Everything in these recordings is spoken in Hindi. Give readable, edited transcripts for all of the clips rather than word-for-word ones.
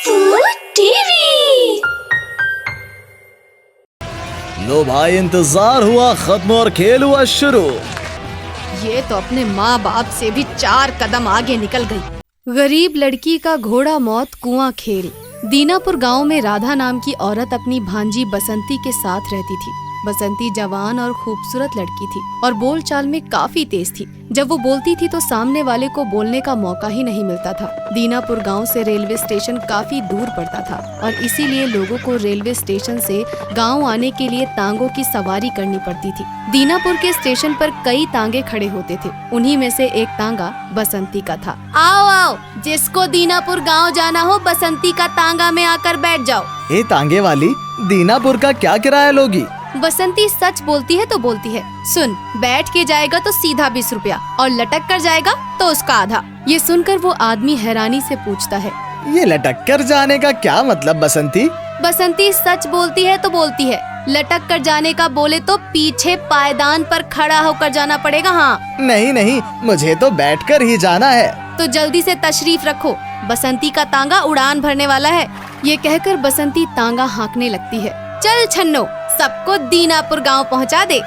Food TV. लो भाई, इंतजार हुआ खत्म और खेल हुआ शुरू। ये तो अपने माँ बाप से भी 4 कदम आगे निकल गई। गरीब लड़की का घोड़ा मौत कुआं खेल। दीनापुर गांव में राधा नाम की औरत अपनी भांजी बसंती के साथ रहती थी। बसंती जवान और खूबसूरत लड़की थी और बोलचाल में काफी तेज थी। जब वो बोलती थी तो सामने वाले को बोलने का मौका ही नहीं मिलता था। दीनापुर गांव से रेलवे स्टेशन काफी दूर पड़ता था और इसीलिए लोगों को रेलवे स्टेशन से गांव आने के लिए तांगों की सवारी करनी पड़ती थी। दीनापुर के स्टेशन पर कई तांगे खड़े होते थे। उन्हीं में से एक तांगा बसंती का था। आओ आओ, जिसको दीनापुर गाँव जाना हो बसंती का तांगा में आकर बैठ जाओ। ए तांगे वाली, दीनापुर का क्या किराया लोगी? बसंती सच बोलती है तो बोलती है। सुन, बैठ के जाएगा तो सीधा 20 रुपया और लटक कर जाएगा तो उसका आधा। ये सुनकर वो आदमी हैरानी से पूछता है, ये लटक कर जाने का क्या मतलब बसंती? बसंती सच बोलती है तो बोलती है। लटक कर जाने का बोले तो पीछे पायदान पर खड़ा होकर जाना पड़ेगा। हाँ नहीं नहीं, मुझे तो बैठकर ही जाना है। तो जल्दी से तशरीफ रखो, बसंती का तांगा उड़ान भरने वाला है। ये कहकर बसंती तांगा हाँकने लगती है। चल छन्नो, सबको दीनापुर गांव पहुंचा दे।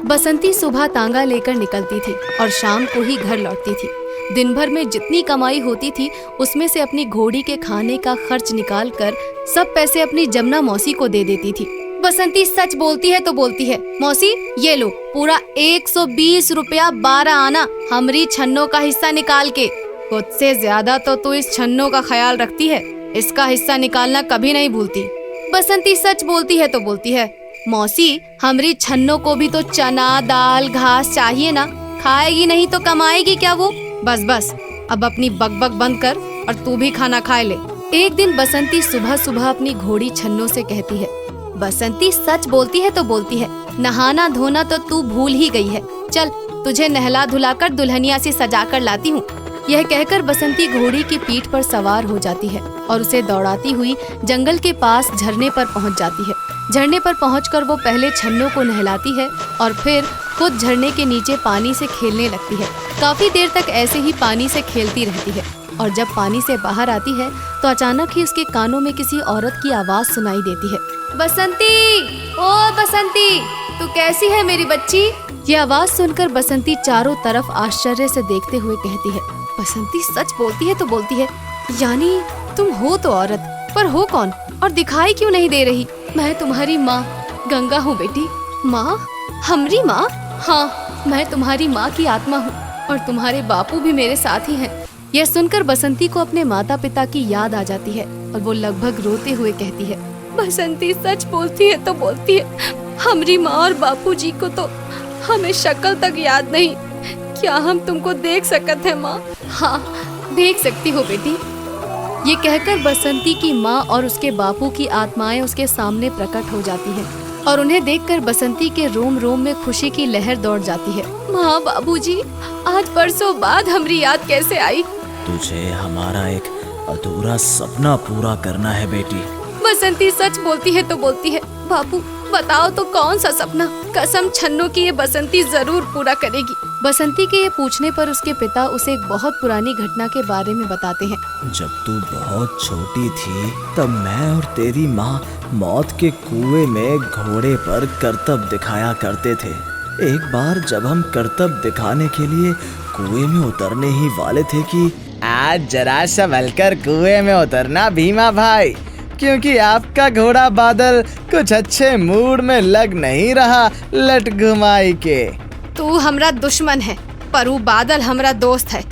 बसंती सुबह तांगा लेकर निकलती थी और शाम को ही घर लौटती थी। दिन भर में जितनी कमाई होती थी उसमें से अपनी घोड़ी के खाने का खर्च निकाल कर सब पैसे अपनी जमुना मौसी को दे देती थी। बसंती सच बोलती है तो बोलती है, मौसी ये लो पूरा 120 रुपया 12 आना हमरी छन्नो का हिस्सा निकाल के। खुद से ज्यादा तो तू इस छन्नो का ख्याल रखती है, इसका हिस्सा निकालना कभी नहीं भूलती। बसंती सच बोलती है तो बोलती है, मौसी हमरी छन्नो को भी तो चना दाल घास चाहिए ना, खाएगी नहीं तो कमाएगी क्या वो? बस बस, अब अपनी बकबक बंद कर और तू भी खाना खाए ले। एक दिन बसंती सुबह सुबह अपनी घोड़ी छन्नो से कहती है, बसंती सच बोलती है तो बोलती है, नहाना धोना तो तू भूल ही गई है, चल तुझे नहला धुलाकर दुल्हनिया से सजा कर लाती हूँ। यह कहकर बसंती घोड़ी की पीठ पर सवार हो जाती है और उसे दौड़ाती हुई जंगल के पास झरने पर पहुंच जाती है। झरने पर पहुंचकर वो पहले छन्नो को नहलाती है और फिर खुद झरने के नीचे पानी से खेलने लगती है। काफी देर तक ऐसे ही पानी से खेलती रहती है और जब पानी से बाहर आती है तो अचानक ही उसके कानों में किसी औरत की आवाज सुनाई देती है, बसंती, ओ बसंती, तू कैसी है मेरी बच्ची? ये आवाज सुनकर बसंती चारों तरफ आश्चर्य से देखते हुए कहती है, बसंती सच बोलती है तो बोलती है, यानी तुम हो तो औरत, पर हो कौन और दिखाई क्यों नहीं दे रही? मैं तुम्हारी माँ गंगा हूँ बेटी। माँ? हमरी माँ? हाँ, मैं तुम्हारी माँ की आत्मा हूँ और तुम्हारे बापू भी मेरे साथ ही हैं। यह सुनकर बसंती को अपने माता पिता की याद आ जाती है और वो लगभग रोते हुए कहती है, बसंती सच बोलती है तो बोलती है, हमरी माँ और बापू जी को तो हमें शक्ल तक याद नहीं। क्या हम तुमको देख सकते हैं माँ? हाँ, देख सकती हो बेटी। ये कहकर बसंती की माँ और उसके बापू की आत्माएं उसके सामने प्रकट हो जाती हैं और उन्हें देखकर बसंती के रोम रोम में खुशी की लहर दौड़ जाती है। माँ बाबूजी, आज बरसों बाद हमारी याद कैसे आई? तुझे हमारा एक अधूरा सपना पूरा करना है बेटी। बसंती सच बोलती है तो बोलती है, बापू बताओ तो कौन सा सपना? कसम छन्नो की ये बसंती जरूर पूरा करेगी। बसंती के ये पूछने पर उसके पिता उसे एक बहुत पुरानी घटना के बारे में बताते हैं। जब तू बहुत छोटी थी तब मैं और तेरी माँ मौत के कुएं में घोड़े पर करतब दिखाया करते थे। एक बार जब हम करतब दिखाने के लिए कुएं में उतरने ही वाले थे कि आज जरा संभल कर कुएं में उतरना भीमा भाई, क्योंकि आपका घोड़ा बादल कुछ अच्छे मूड में लग नहीं रहा लट घुमाई के। तू हमरा दुश्मन है, पर वो बादल हमरा दोस्त है,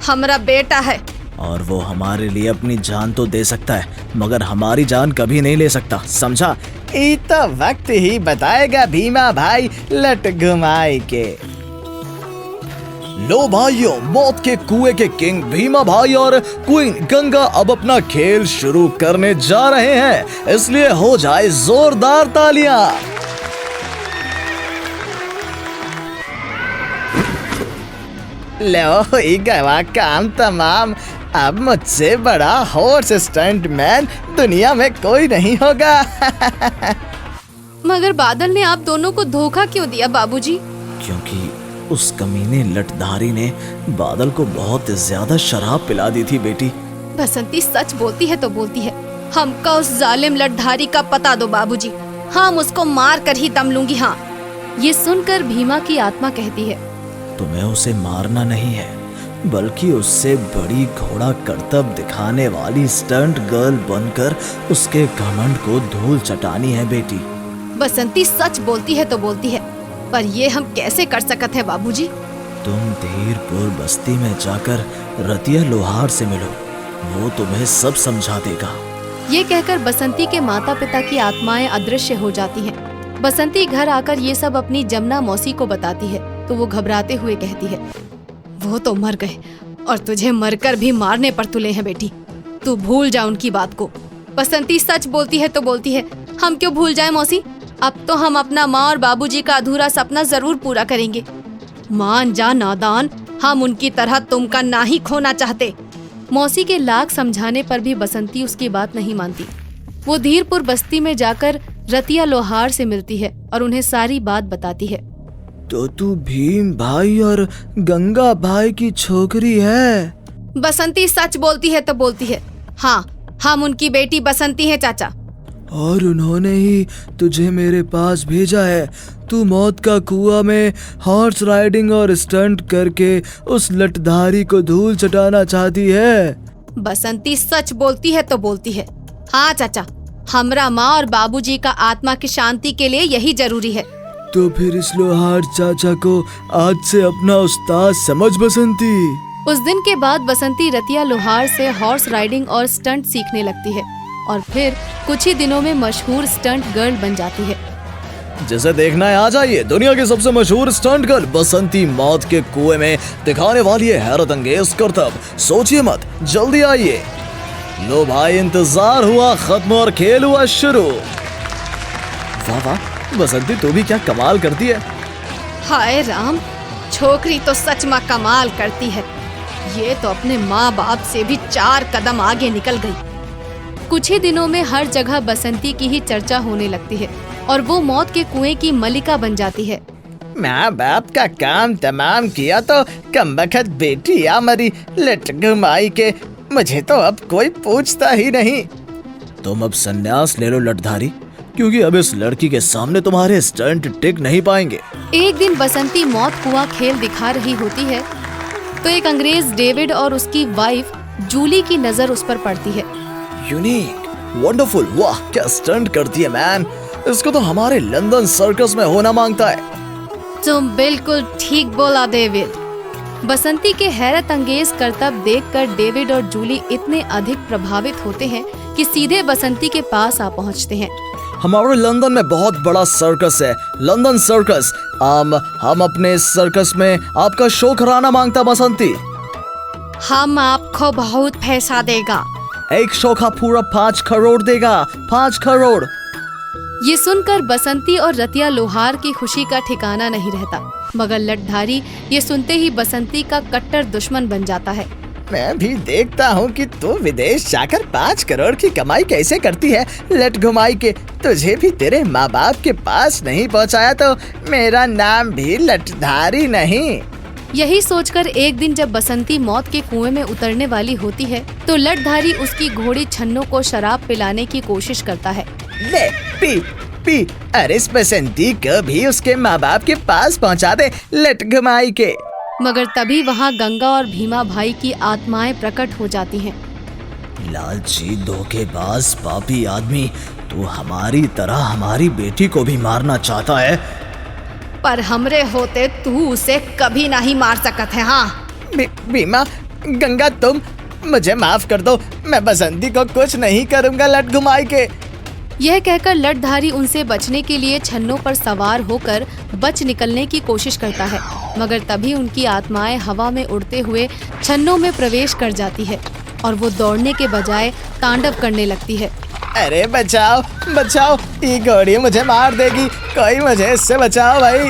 हमरा बेटा है। और वो हमारे लिए अपनी जान तो दे सकता है मगर हमारी जान कभी नहीं ले सकता, समझा? ये तो वक्त ही बताएगा भीमा भाई लट घुमाई के। लो भाइयों, मौत के कुएं के किंग भीमा भाई और क्वीन गंगा अब अपना खेल शुरू करने जा रहे हैं, इसलिए हो जाए जोरदार तालियां। लो ये गवा काम तमाम, अब मुझसे बड़ा हॉर्स स्टंटमैन दुनिया में कोई नहीं होगा। मगर बादल ने आप दोनों को धोखा क्यों दिया बाबूजी? क्योंकि उस कमीने लटधारी ने बादल को बहुत ज्यादा शराब पिला दी थी बेटी। बसंती सच बोलती है तो बोलती है। हमको उस जालिम लठधारी का पता दो बाबूजी, हम उसको मार कर ही दम लूंगी। हाँ। ये सुनकर भीमा की आत्मा कहती है, तुम्हें उसे मारना नहीं है, बल्कि उससे बड़ी घोड़ा करतब दिखाने वाली स्टंट गर्ल बनकर उसके घमंड को धूल चटानी है बेटी। बसंती सच बोलती है तो बोलती है, पर ये हम कैसे कर सकते हैं बाबूजी? तुम धीरपुर बस्ती में जाकर रतिया लोहार से मिलो, वो तुम्हें सब समझा देगा। ये कहकर बसंती के माता पिता की आत्माएं अदृश्य हो जाती हैं। बसंती घर आकर ये सब अपनी जमुना मौसी को बताती है तो वो घबराते हुए कहती है, वो तो मर गए और तुझे मरकर भी मारने पर तुले हैं बेटी, तू भूल जा उनकी बात को। बसंती सच बोलती है तो बोलती है, हम क्यों भूल जाए मौसी, अब तो हम अपना माँ और बाबूजी का अधूरा सपना जरूर पूरा करेंगे। मान जा नादान, हम उनकी तरह तुम का ना ही खोना चाहते। मौसी के लाख समझाने पर भी बसंती उसकी बात नहीं मानती। वो धीरपुर बस्ती में जाकर रतिया लोहार से मिलती है और उन्हें सारी बात बताती है। तो तू भीम भाई और गंगा भाई की छोकरी है? बसंती सच बोलती है तो बोलती है, हाँ, हम उनकी बेटी बसंती है चाचा। और उन्होंने ही तुझे मेरे पास भेजा है। तू मौत का कुआं में हॉर्स राइडिंग और स्टंट करके उस लठधारी को धूल चटाना चाहती है। बसंती सच बोलती है तो बोलती है, हाँ चाचा, हमरा माँ और बाबूजी का आत्मा की शांति के लिए यही जरूरी है। तो फिर इस लोहार चाचा को आज से अपना उस्ताद समझ बसंती। उस दिन के बाद बसंती रतिया लोहार से हॉर्स राइडिंग और स्टंट सीखने लगती है और फिर कुछ ही दिनों में मशहूर स्टंट गर्ल बन जाती है। जिसे देखना है आ जाइए, दुनिया की सबसे मशहूर स्टंट गर्ल बसंती मौत के कुएं में दिखाने वाली है हैरत अंगेज करतब। सोचिए मत, जल्दी आइए। लो भाई, इंतजार हुआ खत्म और खेल हुआ शुरू। वाह वाह बसंती, तू भी क्या कमाल करती है। हाय राम, छोकरी तो सच में कमाल करती है। ये तो अपने माँ बाप से भी 4 कदम आगे निकल गई। कुछ ही दिनों में हर जगह बसंती की ही चर्चा होने लगती है और वो मौत के कुएं की मलिका बन जाती है। माँ बाप का काम तमाम किया तो कमबख्त बेटी आ मरी लट घुमाई के, मुझे तो अब कोई पूछता ही नहीं। तुम अब संन्यास ले लो लठधारी, क्योंकि अब इस लड़की के सामने तुम्हारे स्टंट टिक नहीं पाएंगे। एक दिन बसंती मौत कुआं खेल दिखा रही होती है तो एक अंग्रेज डेविड और उसकी वाइफ जूली की नजर उस पर पड़ती है। यूनिक, वंडरफुल, वाह क्या स्टंट करती है मैन, इसको तो हमारे लंदन सर्कस में होना मांगता है। तुम बिल्कुल ठीक बोला डेविड। बसंती के हैरत अंगेज करतब देखकर डेविड और जूली इतने अधिक प्रभावित होते हैं कि सीधे बसंती के पास आ पहुंचते हैं। हमारे लंदन में बहुत बड़ा सर्कस है, लंदन सर्कस। हम अपने इस सर्कस में आपका शो कराना मांगता बसंती। हम आपको बहुत पैसा देगा। एक शो का पूरा 5 करोड़ देगा, 5 करोड़। ये सुनकर बसंती और रतिया लोहार की खुशी का ठिकाना नहीं रहता, मगर लठधारी ये सुनते ही बसंती का कट्टर दुश्मन बन जाता है। मैं भी देखता हूँ कि तू विदेश जाकर 5 करोड़ की कमाई कैसे करती है लट घुमाई के। तुझे भी तेरे माँ बाप के पास नहीं पहुँचाया तो मेरा नाम भी लठधारी नहीं। यही सोचकर एक दिन जब बसंती मौत के कुएं में उतरने वाली होती है तो लठधारी उसकी घोड़ी छन्नो को शराब पिलाने की कोशिश करता है। ले पी पी, अरे इस बसंती को भी उसके माँ बाप के पास पहुँचा दे लट घुमाई के। मगर तभी वहाँ गंगा और भीमा भाई की आत्माएं प्रकट हो जाती हैं। लालची धोखेबाज पापी आदमी, तू हमारी तरह हमारी बेटी को भी मारना चाहता है। पर हमरे होते तू उसे कभी नहीं मार सकत है। हाँ भीमा, गंगा, तुम मुझे माफ कर दो, मैं बसंती को कुछ नहीं करूँगा लट घुमाई के। यह कहकर लठधारी उनसे बचने के लिए छन्नों पर सवार होकर बच निकलने की कोशिश करता है, मगर तभी उनकी आत्माएं हवा में उड़ते हुए छन्नों में प्रवेश कर जाती है और वो दौड़ने के बजाय तांडव करने लगती है। अरे बचाओ बचाओ, ये घोड़ी मुझे मार देगी, कोई मुझे इससे बचाओ भाई।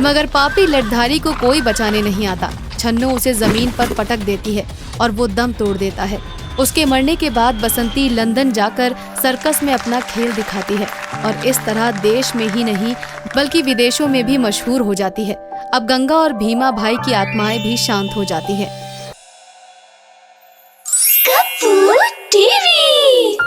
मगर पापी लठधारी को कोई बचाने नहीं आता। छन्नो उसे जमीन पर पटक देती है और वो दम तोड़ देता है। उसके मरने के बाद बसंती लंदन जाकर सर्कस में अपना खेल दिखाती है और इस तरह देश में ही नहीं बल्कि विदेशों में भी मशहूर हो जाती है। अब गंगा और भीमा भाई की आत्माएं भी शांत हो जाती हैं। Food TV.